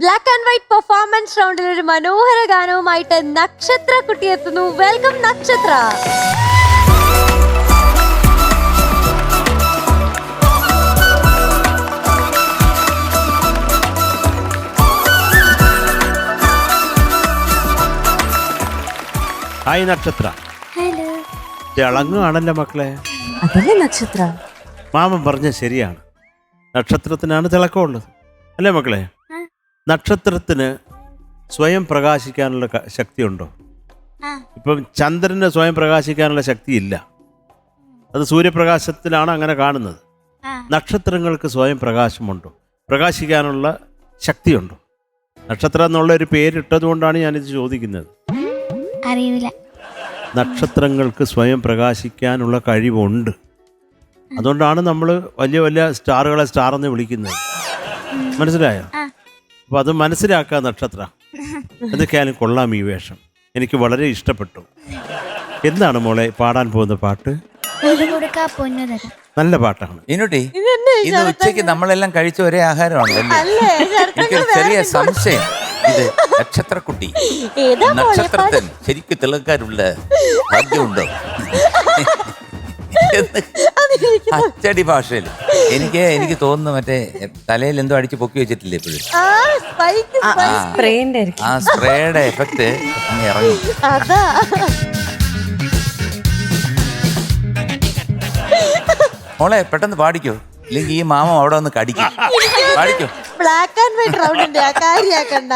Black and white performance റൗണ്ടിൽ ഒരു മനോഹര ഗാനവുമായിട്ട് നക്ഷത്ര കുട്ടി എത്തുന്നു. വെൽക്കം നക്ഷത്ര. ഹായ് നക്ഷത്ര. ഹലോ. തിളങ്ങുകയാണല്ലോ മക്കളെ. അതല്ലേ നക്ഷത്ര. മാമൻ പറഞ്ഞ ശരിയാണ്, നക്ഷത്രത്തിനാണ് തിളക്കമുള്ളത് അല്ലേ മക്കളെ? നക്ഷത്രത്തിന് സ്വയം പ്രകാശിക്കാനുള്ള ശക്തിയുണ്ടോ? ഇപ്പം ചന്ദ്രന് സ്വയം പ്രകാശിക്കാനുള്ള ശക്തിയില്ല, അത് സൂര്യപ്രകാശത്തിലാണ് അങ്ങനെ കാണുന്നത്. നക്ഷത്രങ്ങൾക്ക് സ്വയം പ്രകാശമുണ്ടോ, പ്രകാശിക്കാനുള്ള ശക്തിയുണ്ടോ? നക്ഷത്രം എന്നുള്ള ഒരു പേരിട്ടത് കൊണ്ടാണ് ഞാനിത് ചോദിക്കുന്നത്. അറിയില്ല. നക്ഷത്രങ്ങൾക്ക് സ്വയം പ്രകാശിക്കാനുള്ള കഴിവുണ്ട്, അതുകൊണ്ടാണ് നമ്മൾ വലിയ വലിയ സ്റ്റാറുകളെ സ്റ്റാർ എന്ന് വിളിക്കുന്നത്. മനസ്സിലായോ? അപ്പോൾ അത് മനസ്സിലാക്കുക നക്ഷത്ര. എന്തൊക്കെയാലും കൊള്ളാം ഈ വേഷം, എനിക്ക് വളരെ ഇഷ്ടപ്പെട്ടു. എന്താണ് മോളെ പാടാൻ പോകുന്ന പാട്ട്? നല്ല പാട്ടാണ്. ഇനുട്ടി, ഇന്ന് ഉച്ചയ്ക്ക് നമ്മളെല്ലാം കഴിച്ച ഒരേ ആഹാരമാണല്ലേ? എനിക്കൊരു ചെറിയ സംശയം. ഇത് നക്ഷത്രക്കുട്ടി, നക്ഷത്രത്തിൽ ശരിക്കും തിളക്കാനുള്ള ഭാഗ്യമുണ്ടോ? അച്ചടി ഭാഷയിൽ എനിക്ക് തോന്നുന്നു മറ്റേ തലയിൽ എന്തോ അടിച്ച് പൊക്കി വെച്ചിട്ടില്ലേ ഇപ്പോഴും? ആ സ്പ്രേയുടെ എഫക്ട് അങ്ങ് ഇറങ്ങി. മോളെ പെട്ടെന്ന് പാടിക്കോ, ഇല്ലെങ്കിൽ ഈ മാമ അവിടെ ഒന്ന് കടിക്കും. പാടിക്കോ. ബ്ലാക്ക് ആൻഡ് വൈറ്റ് റൗണ്ടിന്റെ കാര്യാക്കണ്ട.